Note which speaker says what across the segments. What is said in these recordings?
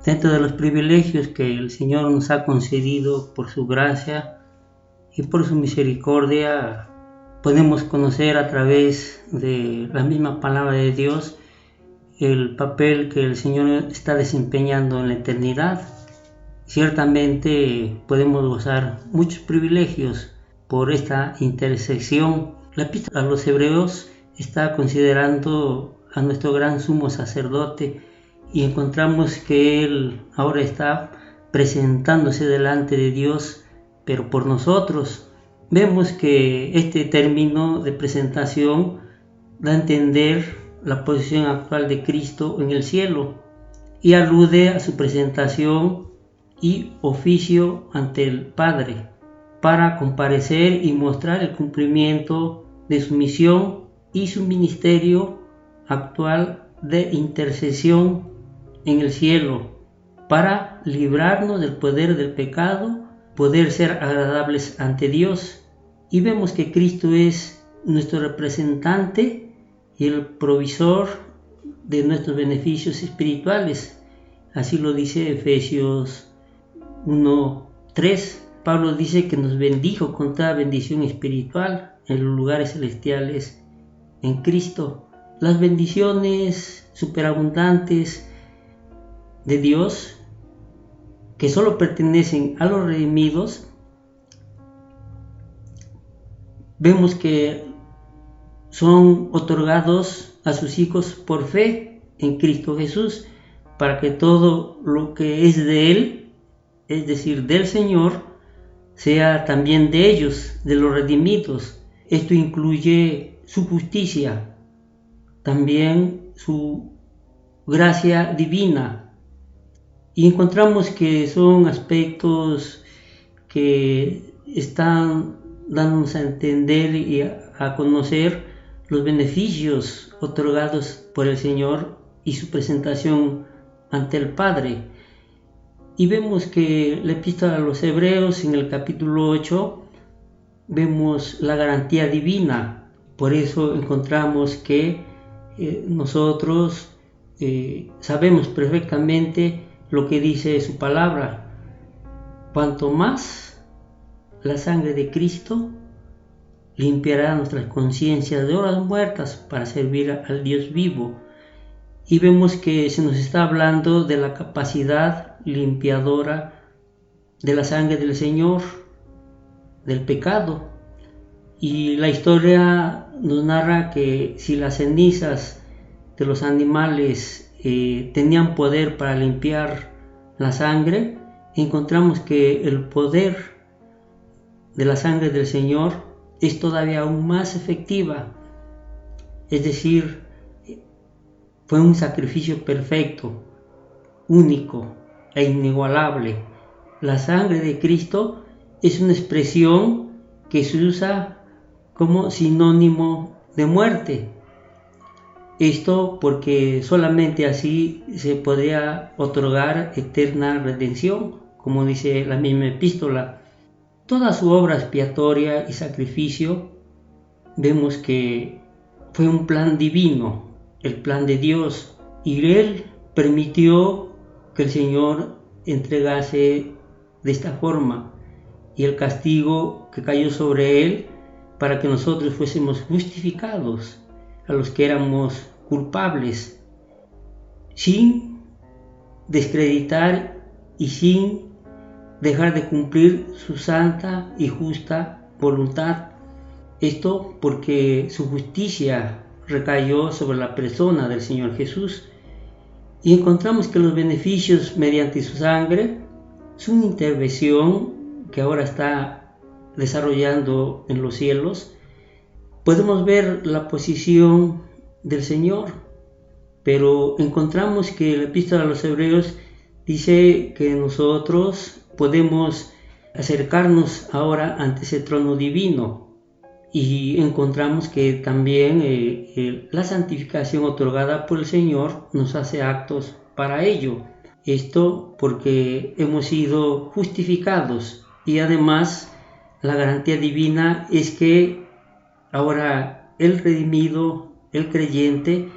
Speaker 1: Dentro de los privilegios que el Señor nos ha concedido por su gracia y por su misericordia, podemos conocer a través de la misma palabra de Dios el papel que el Señor está desempeñando en la eternidad. Ciertamente podemos gozar muchos privilegios por esta intersección. La epístola a los Hebreos está considerando a nuestro gran sumo sacerdote y encontramos que Él ahora está presentándose delante de Dios, pero por nosotros. Vemos que este término de presentación da a entender la posición actual de Cristo en el cielo y alude a su presentación y oficio ante el Padre para comparecer y mostrar el cumplimiento de su misión y su ministerio actual de intercesión en el cielo para librarnos del poder del pecado, poder ser agradables ante Dios. Y vemos que Cristo es nuestro representante y el provisor de nuestros beneficios espirituales. Así lo dice Efesios 1:3. Pablo dice que nos bendijo con toda bendición espiritual en los lugares celestiales en Cristo. Las bendiciones superabundantes de Dios, que solo pertenecen a los redimidos, vemos que son otorgados a sus hijos por fe en Cristo Jesús, para que todo lo que es de Él, es decir, del Señor, sea también de ellos, de los redimidos. Esto incluye su justicia, también su gracia divina. Y encontramos que son aspectos que están dándonos a entender y a conocer los beneficios otorgados por el Señor y su presentación ante el Padre. Y vemos que la epístola a los Hebreos en el capítulo 8 vemos la garantía divina. Por eso encontramos que nosotros sabemos perfectamente lo que dice su palabra. Cuanto más la sangre de Cristo limpiará nuestras conciencias de obras muertas para servir al Dios vivo. Y vemos que se nos está hablando de la capacidad limpiadora de la sangre del Señor, del pecado. Y la historia nos narra que si las cenizas de los animales tenían poder para limpiar la sangre, encontramos que el poder de la sangre del Señor es todavía aún más efectiva. Es decir, fue un sacrificio perfecto, único e inigualable. La sangre de Cristo es una expresión que se usa como sinónimo de muerte. Esto porque solamente así se podría otorgar eterna redención, como dice la misma epístola. Toda su obra expiatoria y sacrificio vemos que fue un plan divino, el plan de Dios, y Él permitió que el Señor entregase de esta forma y el castigo que cayó sobre Él para que nosotros fuésemos justificados a los que éramos culpables, sin descreditar y sin dejar de cumplir su santa y justa voluntad. Esto porque su justicia recayó sobre la persona del Señor Jesús. Y encontramos que los beneficios mediante su sangre, su intervención que ahora está desarrollando en los cielos, podemos ver la posición del Señor, pero encontramos que la epístola a los Hebreos dice que nosotros podemos acercarnos ahora ante ese trono divino, y encontramos que también la santificación otorgada por el Señor nos hace actos para ello. Esto porque hemos sido justificados, y además la garantía divina es que ahora el redimido, el creyente,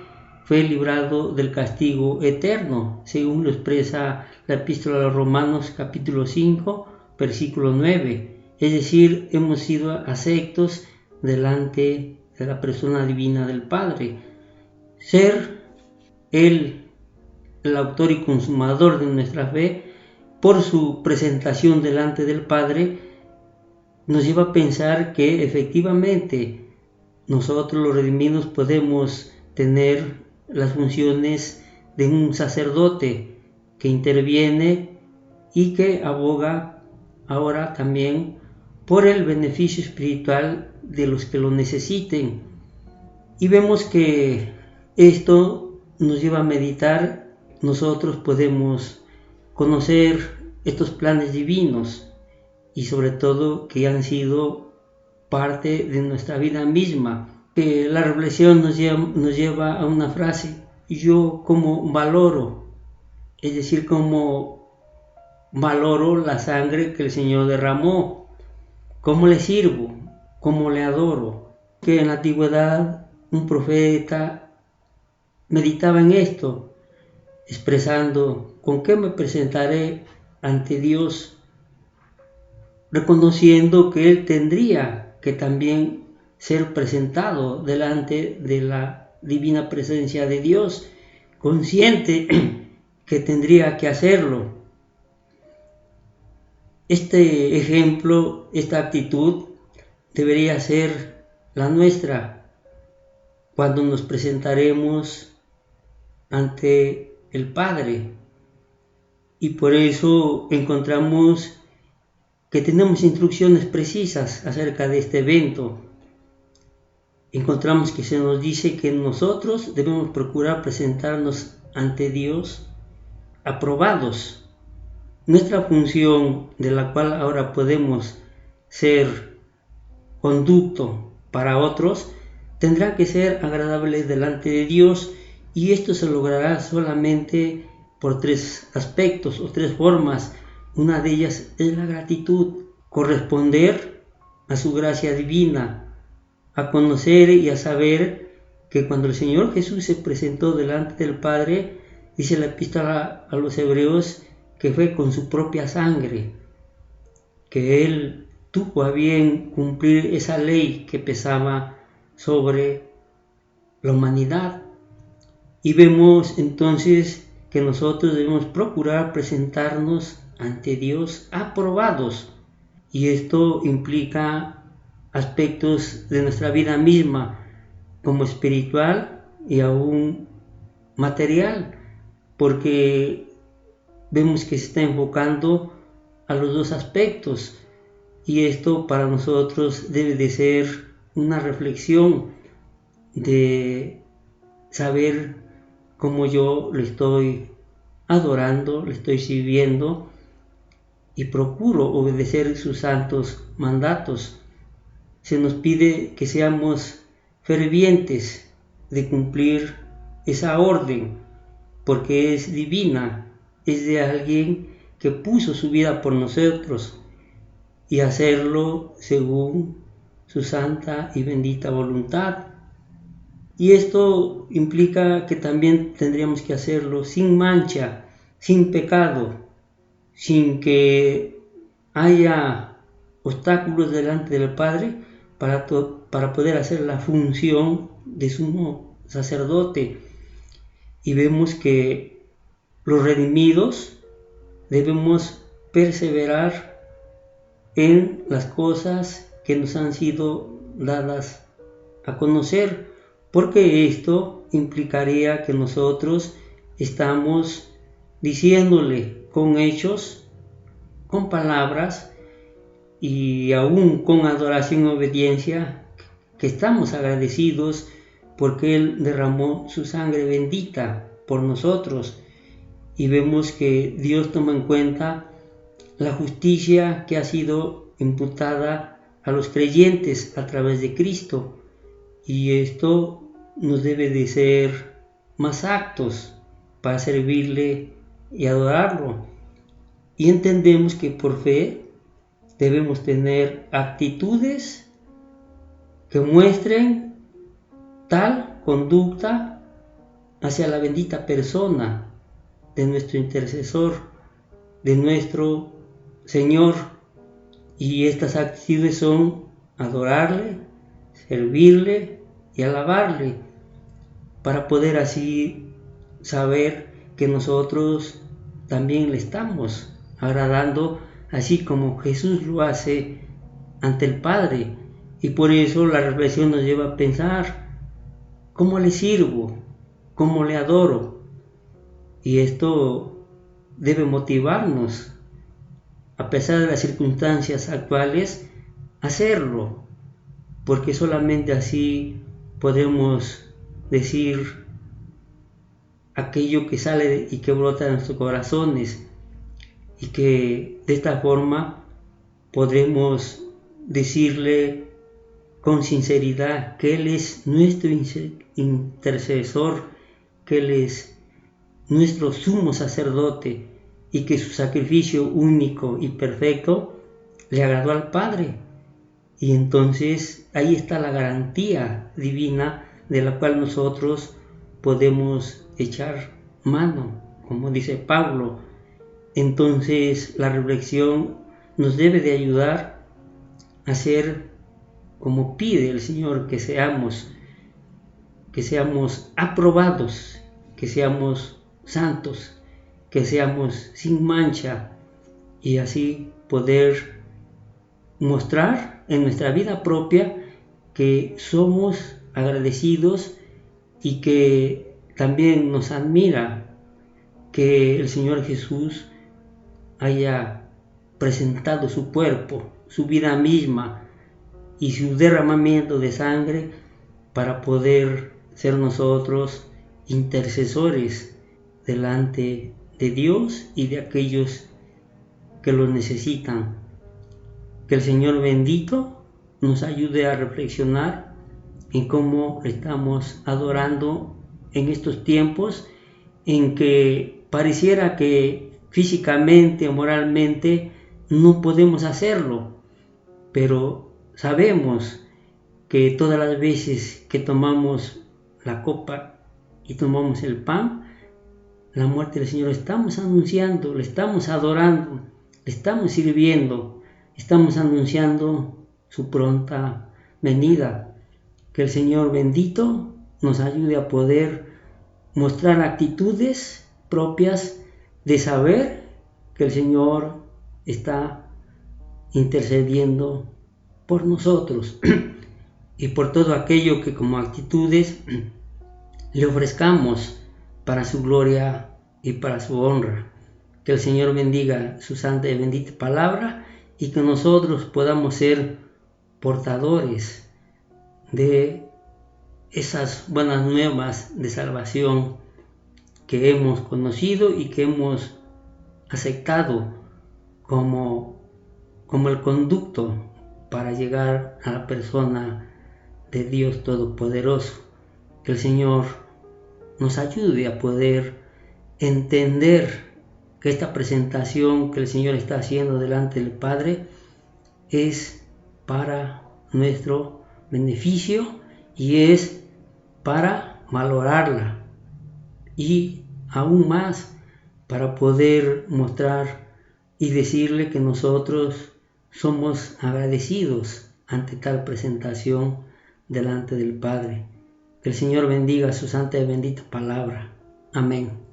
Speaker 1: fue librado del castigo eterno, según lo expresa la Epístola a los Romanos capítulo 5, versículo 9. Es decir, hemos sido aceptos delante de la persona divina del Padre. Ser Él el autor y consumador de nuestra fe, por su presentación delante del Padre, nos lleva a pensar que efectivamente nosotros los redimidos podemos tener las funciones de un sacerdote que interviene y que aboga ahora también por el beneficio espiritual de los que lo necesiten. Y vemos que esto nos lleva a meditar. Nosotros podemos conocer estos planes divinos y sobre todo que han sido parte de nuestra vida misma. Que la reflexión nos lleva a una frase: yo como valoro, es decir, como valoro la sangre que el Señor derramó, cómo le sirvo, cómo le adoro. Que en la antigüedad un profeta meditaba en esto, expresando: ¿con qué me presentaré ante Dios? Reconociendo que él tendría que también ser presentado delante de la divina presencia de Dios, consciente que tendría que hacerlo. Este ejemplo, esta actitud debería ser la nuestra cuando nos presentaremos ante el Padre, y por eso encontramos que tenemos instrucciones precisas acerca de este evento. Encontramos que se nos dice que nosotros debemos procurar presentarnos ante Dios aprobados. Nuestra función, de la cual ahora podemos ser conducto para otros, tendrá que ser agradable delante de Dios, y esto se logrará solamente por tres aspectos o tres formas. Una de ellas es la gratitud, corresponder a su gracia divina, a conocer y a saber que cuando el Señor Jesús se presentó delante del Padre, dice la Epístola a los Hebreos que fue con su propia sangre, que Él tuvo a bien cumplir esa ley que pesaba sobre la humanidad. Y vemos entonces que nosotros debemos procurar presentarnos ante Dios aprobados, y esto implica aspectos de nuestra vida misma, como espiritual y aún material, porque vemos que se está enfocando a los dos aspectos, y esto para nosotros debe de ser una reflexión de saber cómo yo le estoy adorando, le estoy sirviendo y procuro obedecer sus santos mandatos. Se nos pide que seamos fervientes de cumplir esa orden, porque es divina, es de alguien que puso su vida por nosotros, y hacerlo según su santa y bendita voluntad. Y esto implica que también tendríamos que hacerlo sin mancha, sin pecado, sin que haya obstáculos delante del Padre para poder hacer la función de sumo sacerdote. Y vemos que los redimidos debemos perseverar en las cosas que nos han sido dadas a conocer, porque esto implicaría que nosotros estamos diciéndole con hechos, con palabras y aún con adoración y obediencia que estamos agradecidos porque Él derramó su sangre bendita por nosotros, y vemos que Dios toma en cuenta la justicia que ha sido imputada a los creyentes a través de Cristo, y esto nos debe de ser más actos para servirle y adorarlo. Y entendemos que por fe debemos tener actitudes que muestren tal conducta hacia la bendita persona de nuestro intercesor, de nuestro Señor. Y estas actitudes son adorarle, servirle y alabarle, para poder así saber que nosotros también le estamos agradando, así como Jesús lo hace ante el Padre. Y por eso la reflexión nos lleva a pensar: ¿cómo le sirvo? ¿Cómo le adoro? Y esto debe motivarnos, a pesar de las circunstancias actuales, a hacerlo, porque solamente así podremos decir aquello que sale y que brota de nuestros corazones, y que de esta forma podremos decirle con sinceridad que Él es nuestro intercesor, que Él es nuestro sumo sacerdote, y que su sacrificio único y perfecto le agradó al Padre. Y entonces ahí está la garantía divina de la cual nosotros podemos echar mano, como dice Pablo. Entonces la reflexión nos debe de ayudar a ser como pide el Señor, que seamos aprobados, que seamos santos, que seamos sin mancha, y así poder mostrar en nuestra vida propia que somos agradecidos, y que también nos admira que el Señor Jesús haya presentado su cuerpo, su vida misma y su derramamiento de sangre para poder ser nosotros intercesores delante de Dios y de aquellos que lo necesitan. Que el Señor bendito nos ayude a reflexionar en cómo estamos adorando en estos tiempos en que pareciera que físicamente o moralmente no podemos hacerlo, pero sabemos que todas las veces que tomamos la copa y tomamos el pan, la muerte del Señor estamos anunciando, le estamos adorando, le estamos sirviendo, estamos anunciando su pronta venida. Que el Señor bendito nos ayude a poder mostrar actitudes propias de saber que el Señor está intercediendo por nosotros y por todo aquello que como actitudes le ofrezcamos para su gloria y para su honra. Que el Señor bendiga su santa y bendita palabra, y que nosotros podamos ser portadores de esas buenas nuevas de salvación que hemos conocido y que hemos aceptado como el conducto para llegar a la persona de Dios Todopoderoso. Que el Señor nos ayude a poder entender que esta presentación que el Señor está haciendo delante del Padre es para nuestro beneficio y es para valorarla, y aún más para poder mostrar y decirle que nosotros somos agradecidos ante tal presentación delante del Padre. Que el Señor bendiga su santa y bendita palabra. Amén.